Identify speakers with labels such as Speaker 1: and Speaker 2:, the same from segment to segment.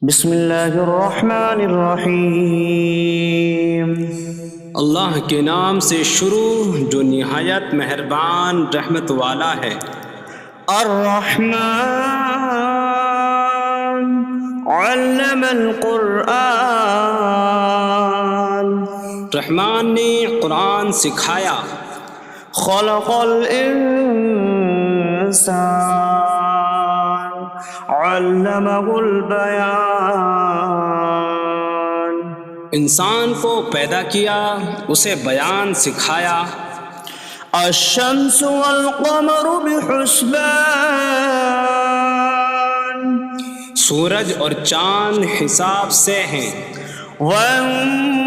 Speaker 1: بسم اللہ الرحمن الرحیم۔
Speaker 2: اللہ کے نام سے شروع جو نہایت مہربان رحمت والا ہے۔
Speaker 1: الرحمن علم القرآن،
Speaker 2: رحمان نے قرآن سکھایا۔
Speaker 1: خلق الانسان علمہ البیان،
Speaker 2: انسان کو پیدا کیا، اسے بیان سکھایا۔
Speaker 1: الشمس والقمر بحسبان،
Speaker 2: سورج اور چاند حساب سے ہیں۔
Speaker 1: والنجم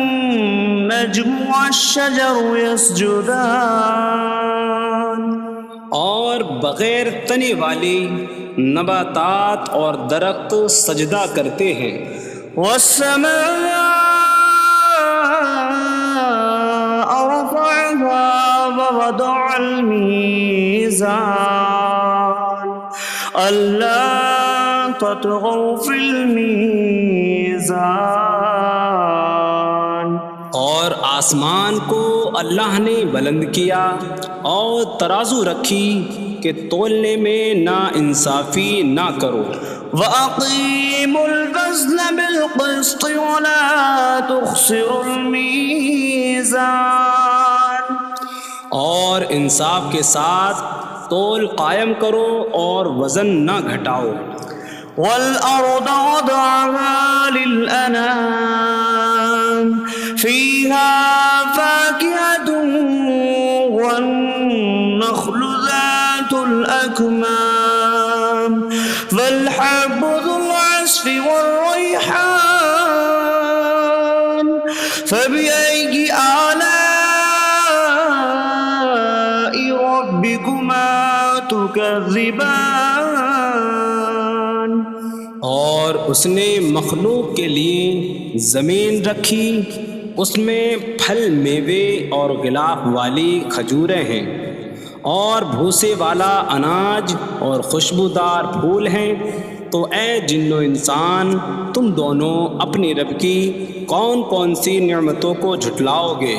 Speaker 1: والشجر يسجدان،
Speaker 2: اور بغیر تنے والی نباتات اور درخت سجدہ کرتے ہیں۔
Speaker 1: والسماء رفعها ووضع الميزان ألا تطغوا في الميزان،
Speaker 2: اور آسمان کو اللہ نے بلند کیا اور ترازو رکھی کہ تولنے میں نا انصافی نہ کرو۔
Speaker 1: وَأَقِيمُوا الْوَزْنَ بِالْقِسْطِ وَلَا تُخْسِرُوا الْمِيزَانَ،
Speaker 2: اور انصاف کے ساتھ تول قائم کرو اور وزن نہ گھٹاؤ۔
Speaker 1: وَالْأَرْضَ وَضَعَهَا لِلْأَنَامِ فِيهَا فَاكِهَةٌ وَالنَّخْلُ ذَاتُ الْأَكْمَامِ وَالْحَبُّ ذُو الْعَصْفِ وَالرَّيْحَانُ فَبِأَيِّ آلَاءِ رَبِّكُمَا تُكَذِّبَانِ،
Speaker 2: اور اس نے مخلوق کے لیے زمین رکھی، اس میں پھل میوے اور غلاف والی کھجوریں ہیں، اور بھوسے والا اناج اور خوشبودار پھول ہیں۔ تو اے جن و انسان، تم دونوں اپنی رب کی کون کون سی نعمتوں کو جھٹلاؤ گے؟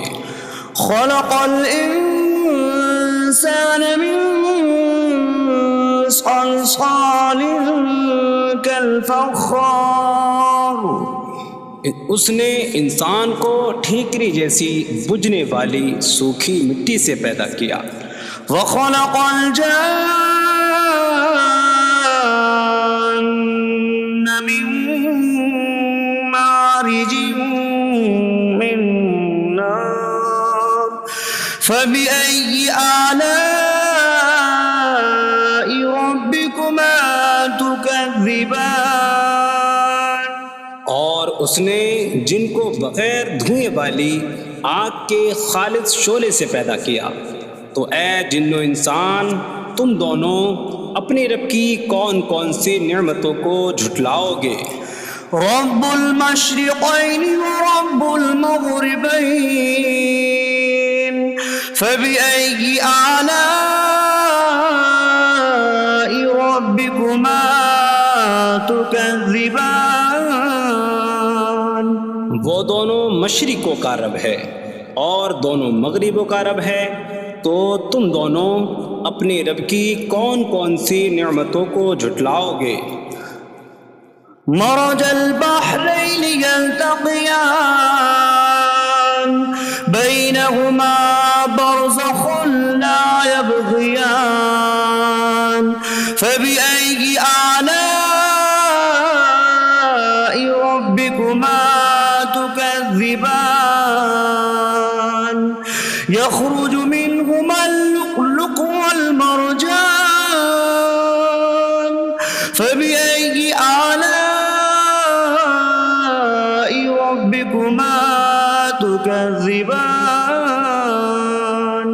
Speaker 1: خلق الانسان من صلصال کالفخار،
Speaker 2: اس نے انسان کو ٹھیکری جیسی بجھنے والی سوکھی مٹی سے پیدا کیا۔
Speaker 1: وخلق الجان من مارج من نار فبأي آلاء ربكما تكذبان،
Speaker 2: اور اس نے جن کو بغیر دھوئیں والی آگ کے خالص شعلے سے پیدا کیا۔ تو اے جن و انسان، تم دونوں اپنی رب کی کون کون سی نعمتوں کو جھٹلاؤ گے؟
Speaker 1: رب المشرقین ورب المغربین فبأي آلاء ربكما تكذبان،
Speaker 2: وہ دونوں مشرقوں کا رب ہے اور دونوں مغربوں کا رب ہے، تو تم دونوں اپنی رب کی کون کون سی نعمتوں کو جھٹلاؤ گے؟
Speaker 1: مرج البحرین یلتقیان بینہما برزخ لا یبغیان فبأي آلاء ربكما تكذبان، يخرج منهما اللؤلؤ والمرجان فبأي آلاء ربكما تكذبان،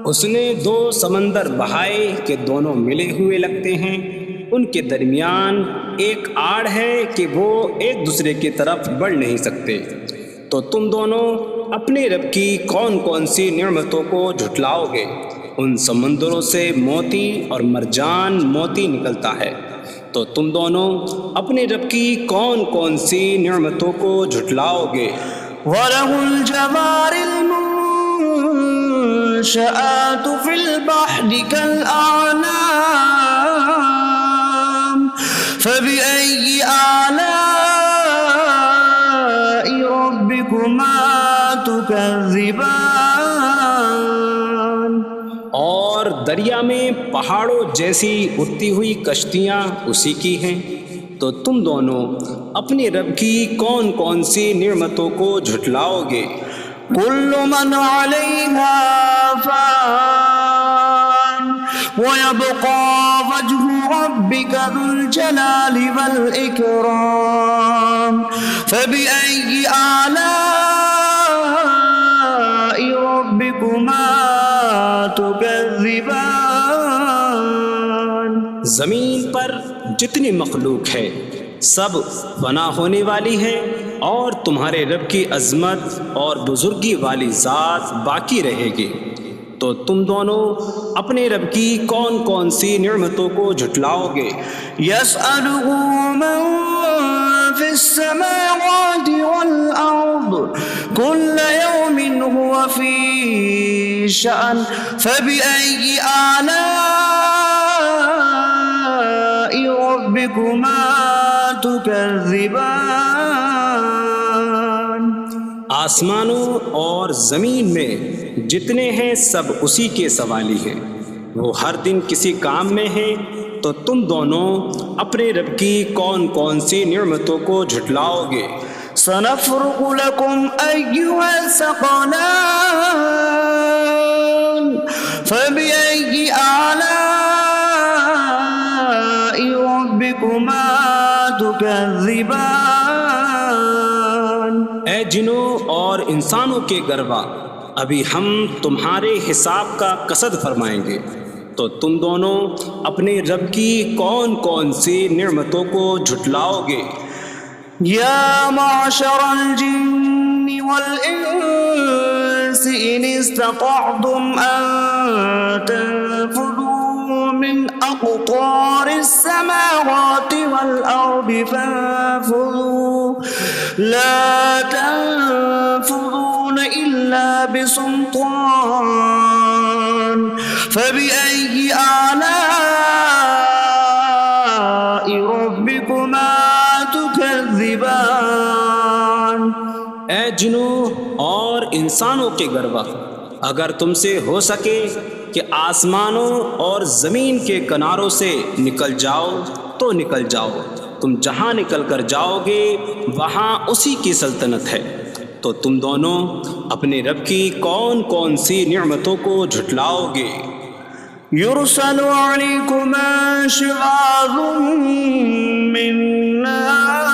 Speaker 2: اس نے دو سمندر بہائے کہ دونوں ملے ہوئے لگتے ہیں، ان کے درمیان ایک آڑ ہے کہ وہ ایک دوسرے کی طرف بڑھ نہیں سکتے۔ تو تم دونوں اپنے رب کی کون کون سی نعمتوں کو جھٹلاؤ گے؟ ان سمندروں سے موتی اور مرجان موتی نکلتا ہے، تو تم دونوں اپنے رب کی کون کون سی نعمتوں کو جھٹلاؤ گے؟
Speaker 1: وَلَهُ الْجَوَارِ الْمُنشَآتُ فِي الْبَحْرِ كَالْأَعْلَامِ فَبِأَيِّ آلَاءِ رَبِّكُمَا تُكَذِّبَانِ۔
Speaker 2: اور دریا میں پہاڑوں جیسی اڑتی ہوئی کشتیاں اسی کی ہیں، تو تم دونوں اپنے رب کی کون کون سی نعمتوں کو جھٹلاؤ گے؟
Speaker 1: كل من عليها فان ويبقى وجه ربك ذو الجلال والإكرام فبأي آلاء ربكما تكذبان۔
Speaker 2: زمین پر جتنی مخلوق ہے سب فنا ہونے والی ہے، اور تمہارے رب کی عظمت اور بزرگی والی ذات باقی رہے گی، تو تم دونوں اپنے رب کی کون کون سی نعمتوں کو جھٹلاؤ گے؟
Speaker 1: يسأله من في السماوات والأرض كل يوم هو في شأن فبأي آلاء ربكما تكذبان۔
Speaker 2: آسمانوں اور زمین میں جتنے ہیں سب اسی کے سوالی ہیں، وہ ہر دن کسی کام میں ہیں، تو تم دونوں اپنے رب کی کون کون سی نعمتوں کو جھٹلاؤ گے؟
Speaker 1: سنفرغ لكم أيها الثقلان فبأي آلاء ربكما تكذبان۔
Speaker 2: اے جنوں اور انسانوں کے گروہ، ابھی ہم تمہارے حساب کا قصد فرمائیں گے، تو تم دونوں اپنے رب کی کون کون سی نعمتوں کو جھٹلاؤ گے؟
Speaker 1: یا معشر الجن والانس ان استطعتم ان تنفذوا من اقطار السماوات والارض فانفذوا لا تنفذون الا بسلطان فبأي آلاء ربكما تكذبان۔
Speaker 2: اے جنوں اور انسانوں کے گروہ، اگر تم سے ہو سکے کہ آسمانوں اور زمین کے کناروں سے نکل جاؤ تو نکل جاؤ، تم جہاں نکل کر جاؤ گے وہاں اسی کی سلطنت ہے، تو تم دونوں اپنے رب کی کون کون سی نعمتوں کو جھٹلاؤ گے؟
Speaker 1: يرسل عليكما شواظ من نار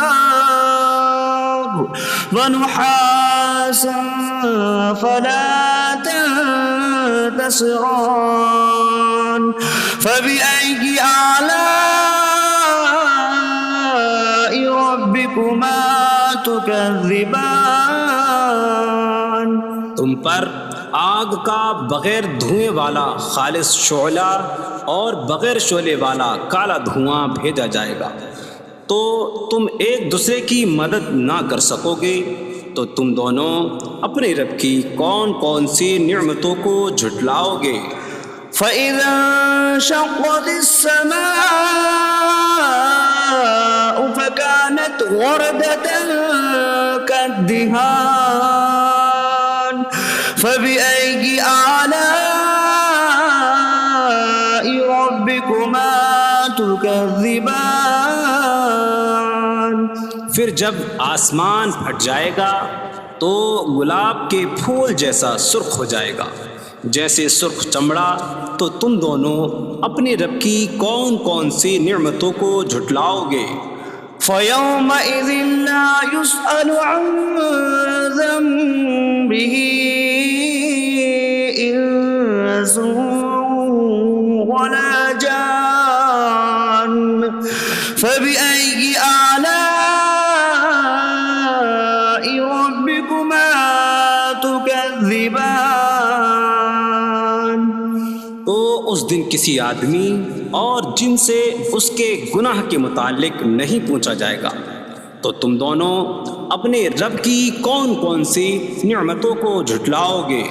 Speaker 1: ونحاسا فلا تنتصران فبأي آلاء ربكما تكذبان۔
Speaker 2: تم پر آگ کا بغیر دھوئیں والا خالص شعلہ اور بغیر شعلے والا کالا دھواں بھیجا جائے گا، تو تم ایک دوسرے کی مدد نہ کر سکو گے، تو تم دونوں اپنے رب کی کون کون سی نعمتوں کو جھٹلاؤ گے؟
Speaker 1: فَإِذَا انشَقَّتِ السَّمَاءُ فَكَانَتْ وَرْدَةً كَالدِّهَانِ فَبِأَيِّ آلَاءِ رَبِّكُمَا تُكَذِّبَانِ۔
Speaker 2: پھر جب آسمان پھٹ جائے گا تو گلاب کے پھول جیسا سرخ ہو جائے گا، جیسے سرخ چمڑا، تو تم دونوں اپنے رب کی کون کون سی نعمتوں کو جھٹلاؤ گے؟
Speaker 1: فَيَوْمَئِذٍ لَا يُسْأَلُ عَنْ ذَنبِهِ إِنسٌ وَلَا جَانٌّ فَبِأَيِّ آلَاءِ رَبِّكُمَا تُكَذِّبَانِ۔
Speaker 2: تو اس دن کسی آدمی اور جن سے اس کے گناہ کے متعلق نہیں پوچھا جائے گا، تو تم دونوں اپنے رب کی کون کون سی نعمتوں کو جھٹلاؤ گے؟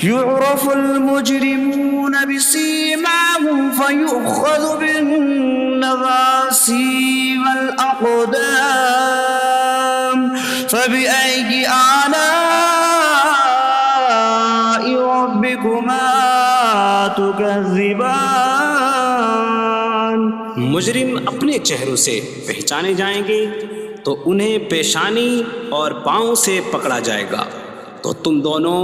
Speaker 1: يعرف المجرمون بسيماهم فيؤخذ بالنواصي والأقدام فبأي آلاء ربكما تكذبان؟
Speaker 2: مجرم اپنے چہروں سے پہچانے جائیں گے تو انہیں پیشانی اور پاؤں سے پکڑا جائے گا، تو تم دونوں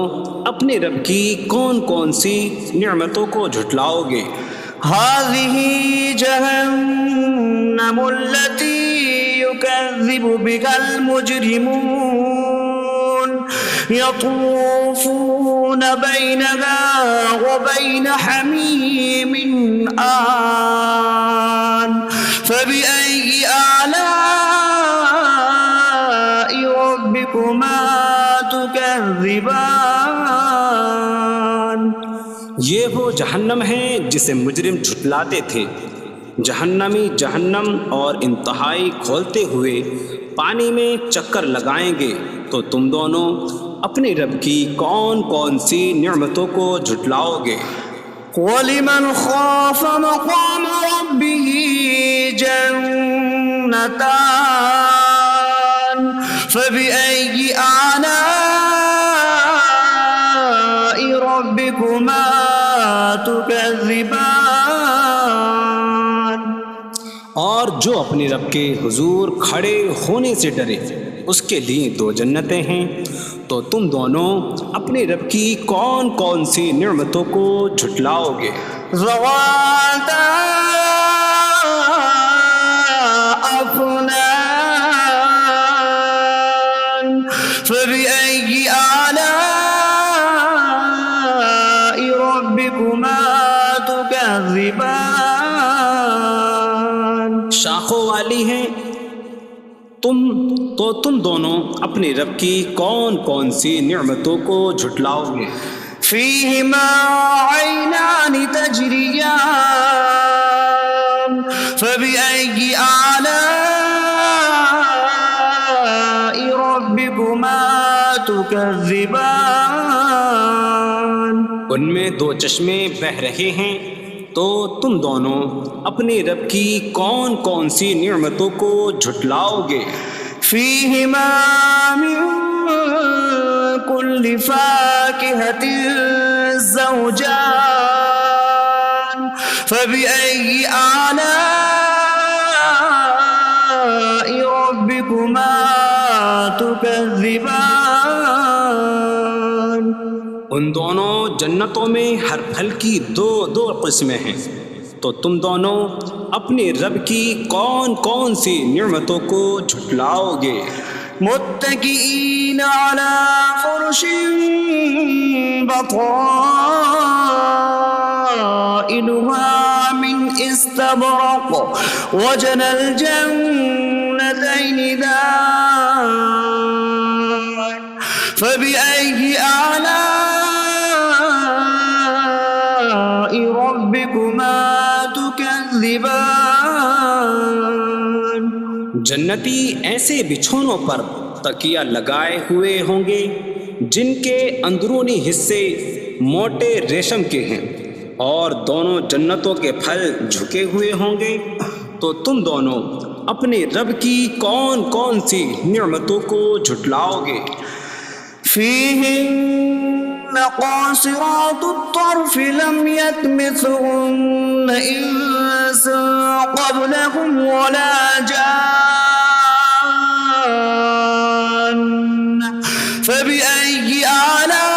Speaker 2: اپنے رب کی کون کون سی نعمتوں کو جھٹلاؤ گے؟
Speaker 1: هذه جهنم التي يكذب بها المجرمون يطوفون بينها وبين حميم آن فبأي آلاء ربكما تكذبان؟
Speaker 2: یہ وہ جہنم ہے جسے مجرم جھٹلاتے تھے۔ جہنمی جہنم اور انتہائی کھولتے ہوئے پانی میں چکر لگائیں گے، تو تم دونوں اپنے رب کی کون کون سی نعمتوں کو جھٹلاؤ گے؟
Speaker 1: وَلِمَنْ خَافَ مَقَامَ رَبِّهِ جَنَّتَانِ فَبِأَيِّ آلَاءِ رَبِّكُمَا تُكَذِّبَانِ؟
Speaker 2: اور جو اپنے رب کے حضور کھڑے ہونے سے ڈرے، اس کے لیے دو جنتیں ہیں، تو تم دونوں اپنے رب کی کون کون سی نعمتوں کو جھٹلاؤ گے؟
Speaker 1: ذواتا افنان فبأي آلاء ربكما تكذبان؟
Speaker 2: شاخوں والی ہیں تم دونوں اپنے رب کی کون کون سی نعمتوں کو جھٹلاؤ گے؟
Speaker 1: فيهما عينان تجريان فبأي آلاء ربكما تكذبان؟
Speaker 2: ان میں دو چشمے بہہ رہے ہیں، تو تم دونوں اپنے رب کی کون کون سی نعمتوں کو جھٹلاؤ گے؟
Speaker 1: فيهما من كل فاكهة زوجان فبأي آلاء ربكما تكذبان؟
Speaker 2: ان دونوں جنتوں میں ہر پھل کی دو قسمیں ہیں، تو تم دونوں اپنے رب کی کون کون سی نعمتوں کو جھٹلاؤ گے؟
Speaker 1: متكئين على فرش بطائنها من استبرق وجنى الجنتين دان فبأي آلاء ربكما تكذبان؟
Speaker 2: جنتی ایسے بچھونوں پر تکیہ لگائے ہوئے ہوں گے جن کے اندرونی حصے موٹے ریشم کے ہیں، اور دونوں جنتوں کے پھل جھکے ہوئے ہوں گے، تو تم دونوں اپنے رب کی کون کون سی نعمتوں کو جھٹلاؤ گے؟
Speaker 1: فيهن قاصرات الطرف لم يطمثهن إنس قبلهم ولا جان فبأي آلاء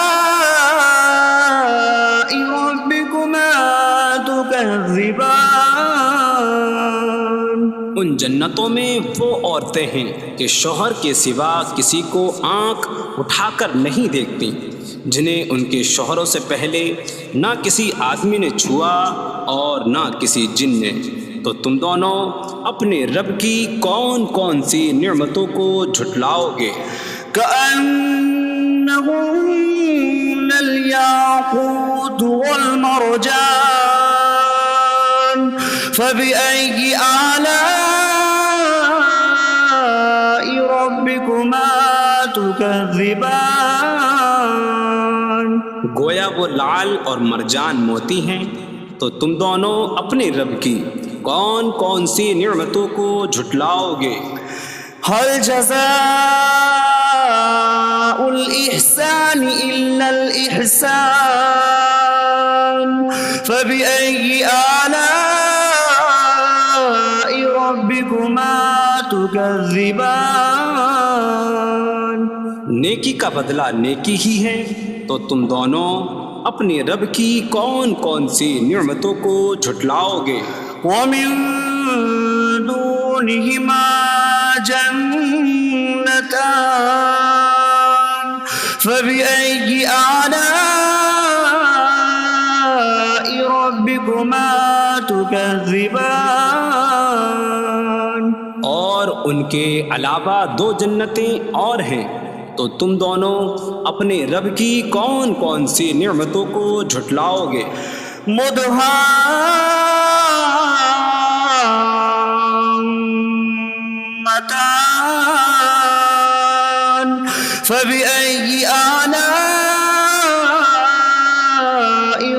Speaker 1: ربكما تكذبان؟
Speaker 2: ان جنتوں میں وہ عورتیں ہیں کہ شوہر کے سوا کسی کو آنکھ اٹھا کر نہیں دیکھتی، جنہیں ان کے شوہروں سے پہلے نہ کسی آدمی نے چھوا اور نہ کسی جن نے، تو تم دونوں اپنے رب کی کون کون سی نعمتوں کو جھٹلاؤ گے؟
Speaker 1: كأنهن الياقوت والمرجان فبأي آلاء ربكما تكذبان
Speaker 2: گویا وہ لعل اور مرجان موتی ہیں، تو تم دونوں اپنے رب کی کون کون سی نعمتوں کو جھٹلاؤ گے؟
Speaker 1: هل جزاء الإحسان إلا الإحسان فبأي آلاء ربكما تكذبان
Speaker 2: نیکی کا بدلہ نیکی ہی ہے، تو تم دونوں اپنے رب کی کون کون سی نعمتوں کو جھٹلاؤ گے؟
Speaker 1: ومن دونهما جنتان فبأي آلاء ربكما تكذبان
Speaker 2: اور ان کے علاوہ دو جنتیں اور ہیں، تو تم دونوں اپنے رب کی کون کون سی نعمتوں کو جھٹلاؤ گے؟
Speaker 1: مدهامتان فبأي آلاء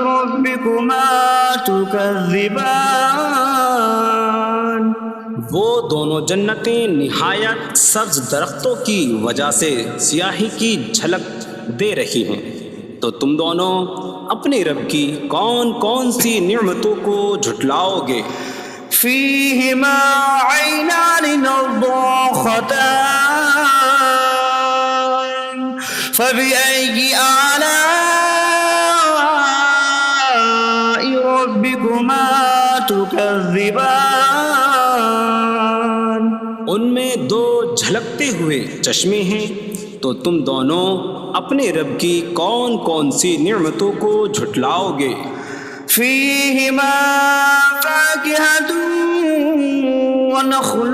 Speaker 1: ربكما تكذبان
Speaker 2: وہ دونوں جنتیں نہایت سبز درختوں کی وجہ سے سیاہی کی جھلک دے رہی ہیں، تو تم دونوں اپنے رب کی کون کون سی نعمتوں کو جھٹلاؤ گے؟
Speaker 1: فيهما عينان نضاختان فبأي آلاء ربكما تكذبان
Speaker 2: ان میں دو جھلکتے ہوئے چشمے ہیں، تو تم دونوں اپنے رب کی کون کون سی نعمتوں کو جھٹلاؤ گے؟
Speaker 1: فيهما فاكهة ونخل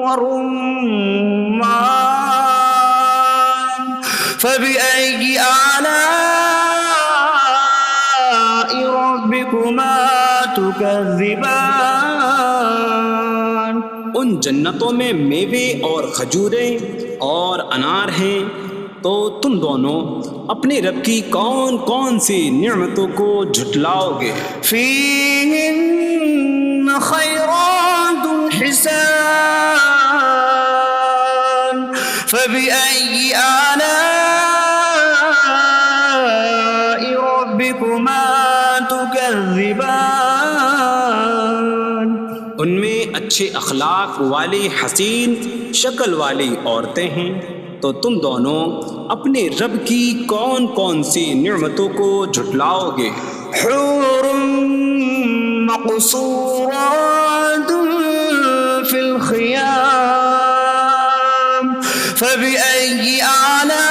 Speaker 1: ورمان فبأي آلاء ربكما تكذبان
Speaker 2: ان جنتوں میں میوے اور کھجوریں اور انار ہیں، تو تم دونوں اپنے رب کی کون کون سی نعمتوں کو جھٹلاؤ گے؟
Speaker 1: فيهن خيرات حسان فبأي آلاء ربكما تكذبان
Speaker 2: ان میں اچھے اخلاق والی حسین شکل والی عورتیں ہیں، تو تم دونوں اپنے رب کی کون کون سی نعمتوں کو جھٹلاؤ گے؟
Speaker 1: حور مقصورات في الخيام فبأي آلاء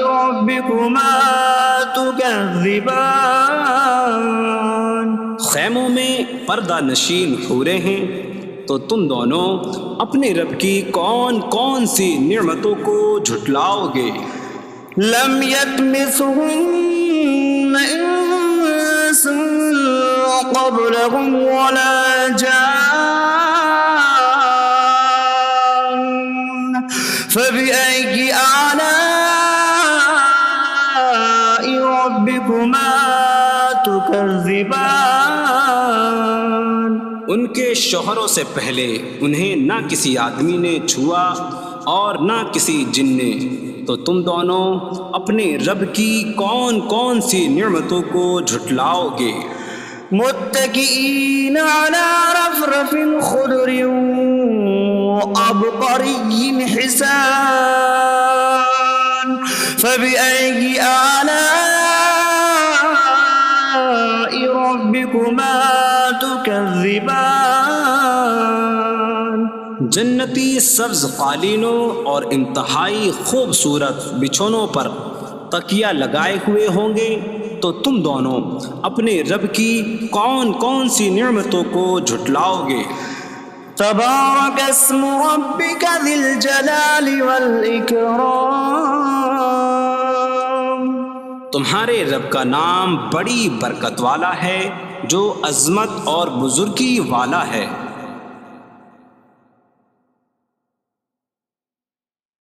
Speaker 1: ربكما تكذبان
Speaker 2: خیموں میں پردہ نشین حوریں ہیں، تو تم دونوں اپنے رب کی کون کون سی نعمتوں کو جھٹلاؤ گے؟
Speaker 1: لم يطمثهن انس قبلهم ولا جان فبأي آلاء ربكما تكذبان
Speaker 2: ان کے شوہروں سے پہلے انہیں نہ کسی آدمی نے چھوا اور نہ کسی جن نے، تو تم دونوں اپنے رب کی کون کون سی نعمتوں کو جھٹلاؤ گے؟
Speaker 1: متكئين على رفرف خضر وعبقري حسان فبأي آلاء ربكما تكذبان
Speaker 2: جنتی سبز قالینوں اور انتہائی خوبصورت بچھونوں پر تکیہ لگائے ہوئے ہوں گے، تو تم دونوں اپنے رب کی کون کون سی نعمتوں کو جھٹلاؤ گے؟
Speaker 1: تبارك اسم ربك ذي الجلال والإكرام
Speaker 2: تمہارے رب کا نام بڑی برکت والا ہے جو عظمت اور بزرگی والا ہے۔